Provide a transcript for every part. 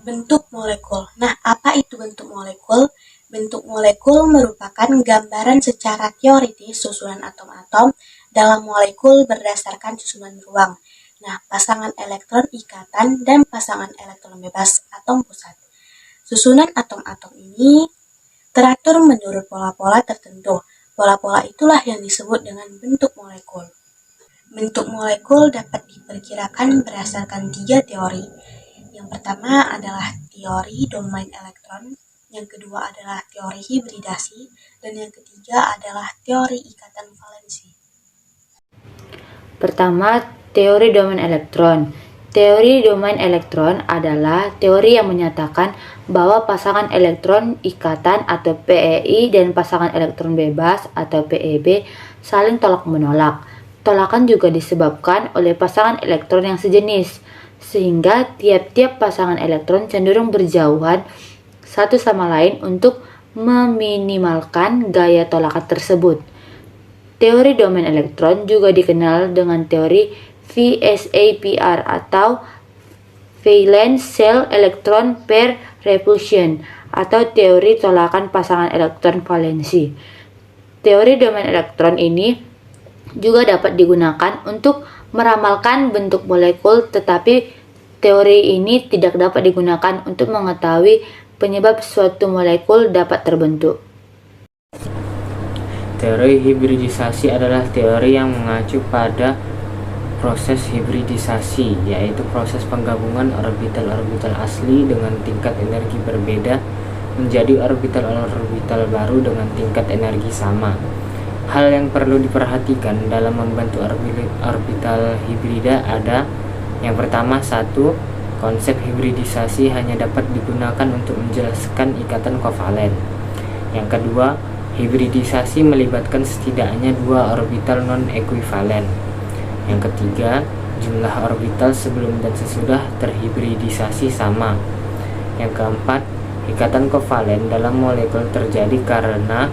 Bentuk molekul. Nah, apa itu bentuk molekul? Bentuk molekul merupakan gambaran secara teoritis susunan atom-atom dalam molekul berdasarkan susunan ruang. Nah, pasangan elektron ikatan dan pasangan elektron bebas atom pusat. Susunan atom-atom ini teratur menurut pola-pola tertentu. Pola-pola itulah yang disebut dengan bentuk molekul. Bentuk molekul dapat diperkirakan berdasarkan 3 teori. Yang pertama adalah teori domain elektron, yang kedua adalah teori hibridasi, dan yang ketiga adalah teori ikatan valensi. Pertama, teori domain elektron. Teori domain elektron adalah teori yang menyatakan bahwa pasangan elektron ikatan atau PEI dan pasangan elektron bebas atau PEB saling tolak-menolak. Tolakan juga disebabkan oleh pasangan elektron yang sejenis, sehingga tiap-tiap pasangan elektron cenderung berjauhan satu sama lain untuk meminimalkan gaya tolakan tersebut. Teori domain elektron juga dikenal dengan teori VSEPR atau Valence Shell Electron Pair Repulsion atau teori tolakan pasangan elektron valensi. Teori domain elektron ini juga dapat digunakan untuk meramalkan bentuk molekul, tetapi teori ini tidak dapat digunakan untuk mengetahui penyebab suatu molekul dapat terbentuk. Teori hibridisasi adalah teori yang mengacu pada proses hibridisasi, yaitu proses penggabungan orbital-orbital asli dengan tingkat energi berbeda menjadi orbital-orbital baru dengan tingkat energi sama. Hal yang perlu diperhatikan dalam membentuk orbital hibrida ada: yang pertama, satu, konsep hibridisasi hanya dapat digunakan untuk menjelaskan ikatan kovalen. Yang kedua, hibridisasi melibatkan setidaknya 2 orbital non-ekuivalen. Yang ketiga, jumlah orbital sebelum dan sesudah terhibridisasi sama. Yang keempat, ikatan kovalen dalam molekul terjadi karena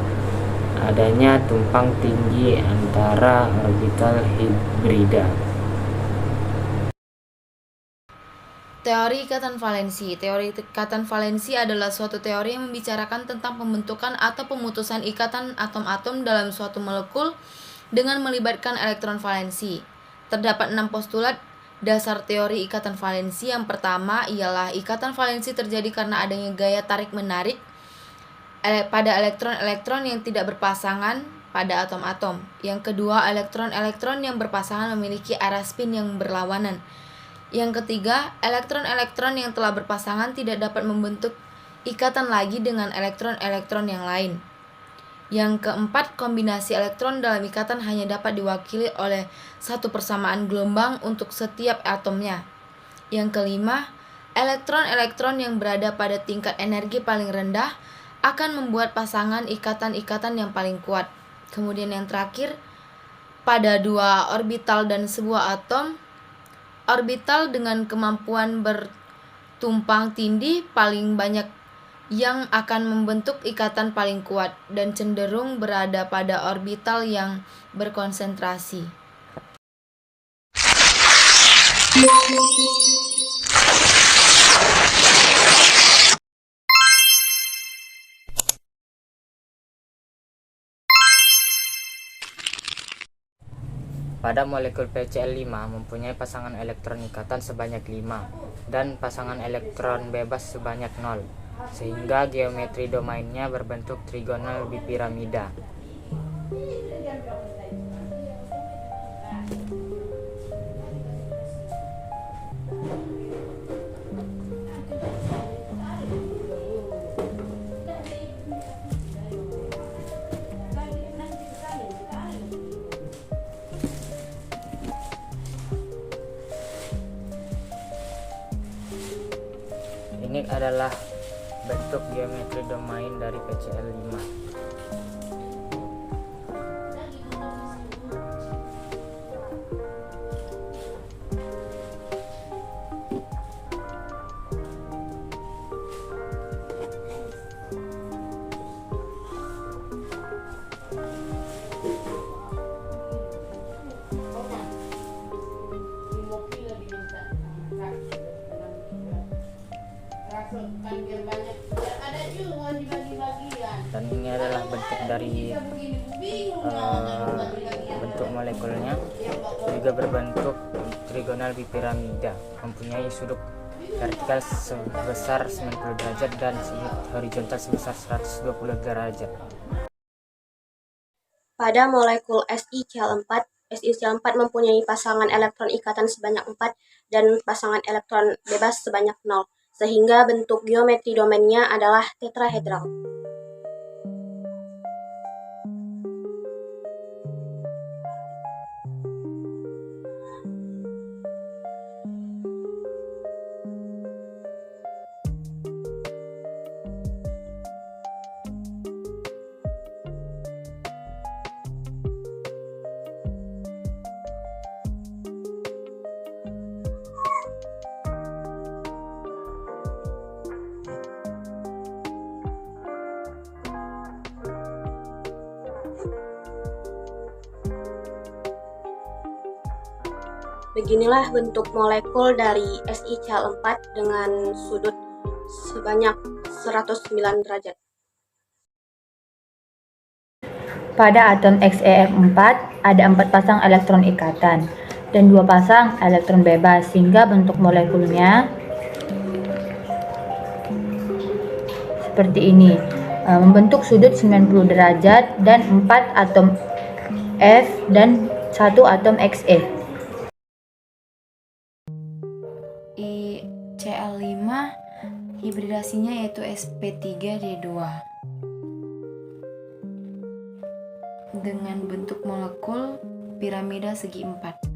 adanya tumpang tinggi antara orbital hibrida. Teori ikatan valensi. Teori ikatan valensi adalah suatu teori yang membicarakan tentang pembentukan atau pemutusan ikatan atom-atom dalam suatu molekul dengan melibatkan elektron valensi. Terdapat 6 postulat dasar teori ikatan valensi. Yang pertama ialah ikatan valensi terjadi karena adanya gaya tarik-menarik pada elektron-elektron yang tidak berpasangan pada atom-atom. Yang kedua, elektron-elektron yang berpasangan memiliki arah spin yang berlawanan. Yang ketiga, elektron-elektron yang telah berpasangan tidak dapat membentuk ikatan lagi dengan elektron-elektron yang lain. Yang keempat, kombinasi elektron dalam ikatan hanya dapat diwakili oleh satu persamaan gelombang untuk setiap atomnya. Yang kelima, elektron-elektron yang berada pada tingkat energi paling rendah akan membuat pasangan ikatan-ikatan yang paling kuat. Kemudian yang terakhir, pada 2 orbital dan sebuah atom, orbital dengan kemampuan bertumpang tindih paling banyak yang akan membentuk ikatan paling kuat dan cenderung berada pada orbital yang berkonsentrasi. Pada molekul PCl5 mempunyai pasangan elektron ikatan sebanyak 5 dan pasangan elektron bebas sebanyak 0, sehingga geometri domainnya berbentuk trigonal bipiramida. Ini adalah bentuk geometri domain dari PCl5. ini adalah bentuk dari bentuk molekulnya, juga berbentuk trigonal bipiramida, mempunyai sudut vertikal sebesar 90 derajat dan sudut horizontal sebesar 120 derajat. Pada molekul SiCl4, SiCl4 mempunyai pasangan elektron ikatan sebanyak 4 dan pasangan elektron bebas sebanyak 0, sehingga bentuk geometri domainnya adalah tetrahedral. Beginilah bentuk molekul dari SiCl4 dengan sudut sebanyak 109 derajat. Pada atom XeF4 ada 4 pasang elektron ikatan dan 2 pasang elektron bebas, sehingga bentuk molekulnya seperti ini, membentuk sudut 90 derajat dan 4 atom F dan 1 atom Xe. Cl5 hibridasinya yaitu sp3d2 dengan bentuk molekul piramida segi 4.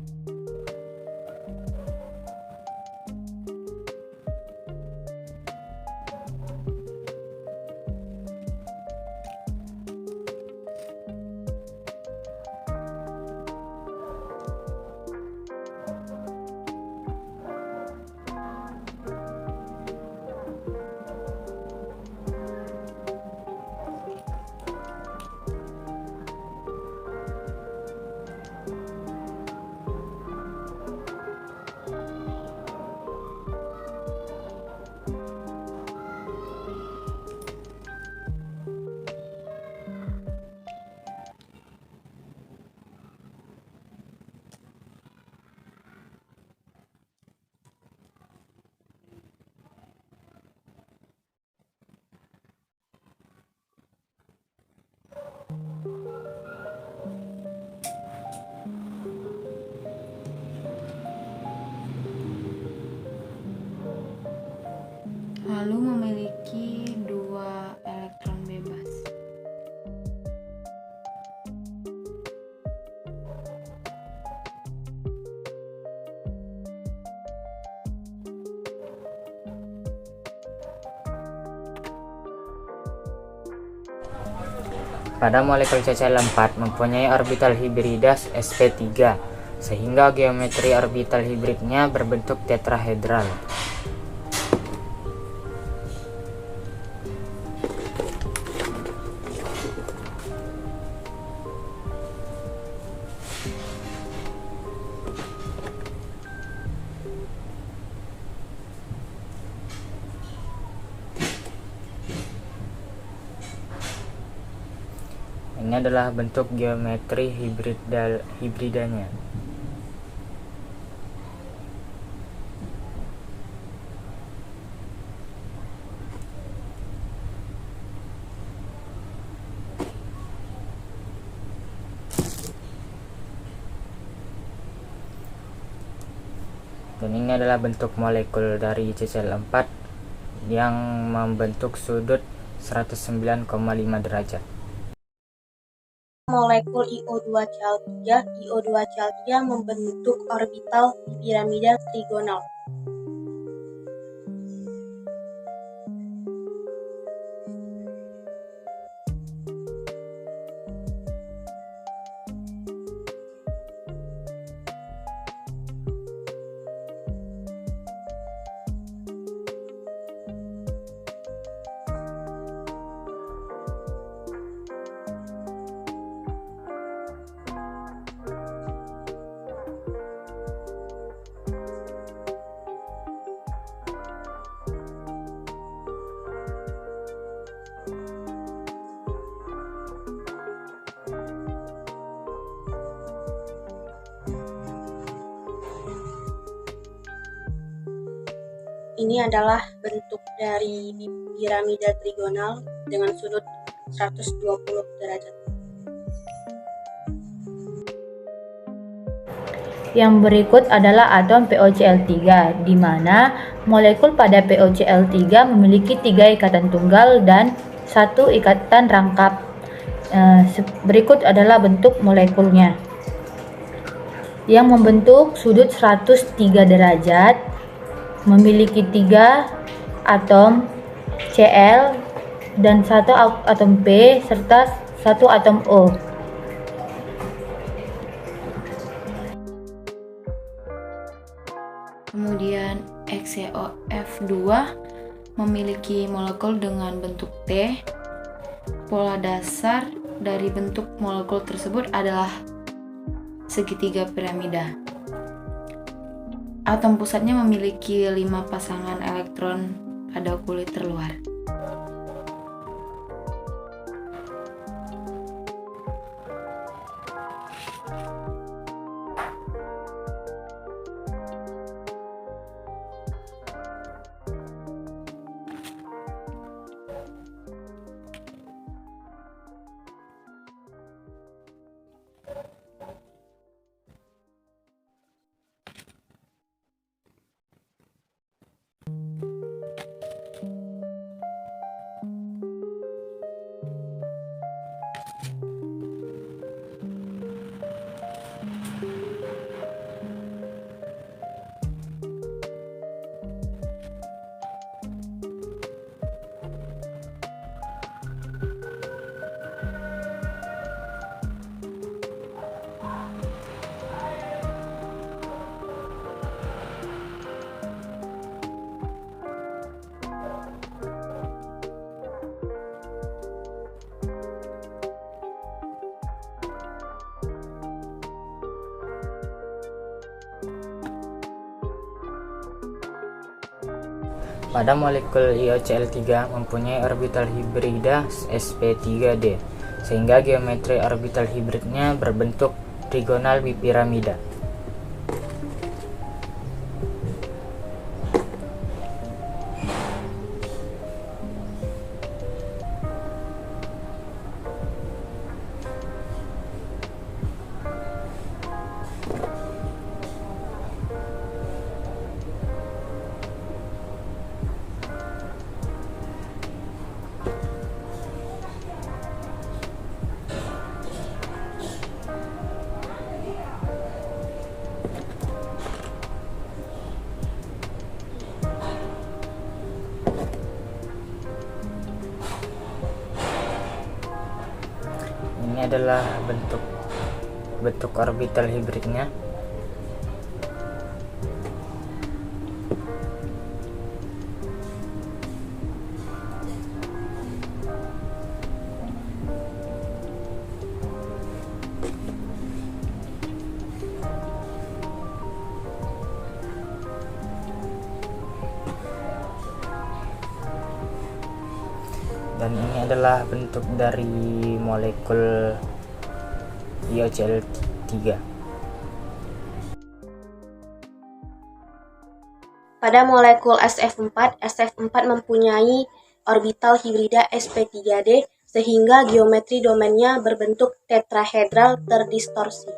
Lalu memiliki 2 elektron bebas. Pada molekul CCl4 mempunyai orbital hibrida sp3, sehingga geometri orbital hibridnya berbentuk tetrahedral. Ini adalah bentuk geometri hibridanya. Dan ini adalah bentuk molekul dari CCl4 yang membentuk sudut 109,5 derajat. Molekul IO2Cl3, IO2Cl3 membentuk orbital piramida trigonal. ini adalah bentuk dari piramida trigonal dengan sudut 120 derajat. Yang berikut adalah atom POCl3, di mana molekul pada POCl3 memiliki 3 ikatan tunggal dan 1 ikatan rangkap. Berikut adalah bentuk molekulnya, yang membentuk sudut 103 derajat, memiliki 3 atom Cl dan 1 atom P serta 1 atom O. Kemudian XeOF2 memiliki molekul dengan bentuk T. Pola dasar dari bentuk molekul tersebut adalah segitiga piramida. Atom pusatnya memiliki 5 pasangan elektron pada kulit terluar. Pada molekul IOCl3 mempunyai orbital hibrida sp3d, sehingga geometri orbital hibridnya berbentuk trigonal bipiramida. Ini adalah bentuk orbital hibridnya. Dan ini adalah bentuk dari molekul IOCl3. Pada molekul SF4 mempunyai orbital hibrida sp3d sehingga geometri domainnya berbentuk tetrahedral terdistorsi.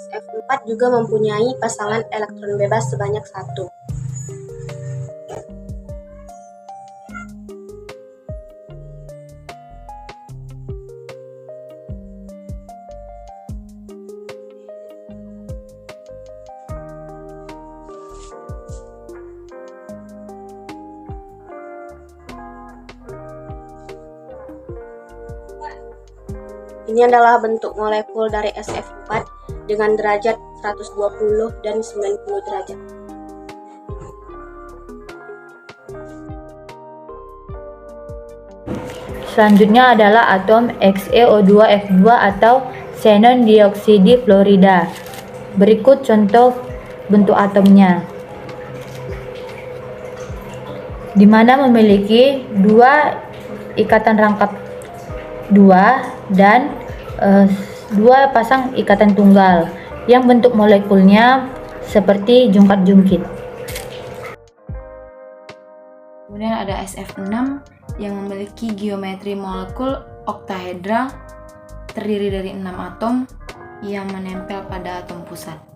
SF4 juga mempunyai pasangan elektron bebas sebanyak 1. Ini adalah bentuk molekul dari SF4 dengan derajat 120 dan 90 derajat. Selanjutnya adalah atom XeO2F2 atau xenon dioksida fluorida. Berikut contoh bentuk atomnya, di mana memiliki 2 ikatan rangkap 2 dan dua pasang ikatan tunggal yang bentuk molekulnya seperti jungkat-jungkit. Kemudian ada SF6 yang memiliki geometri molekul oktahedral terdiri dari 6 atom yang menempel pada atom pusat.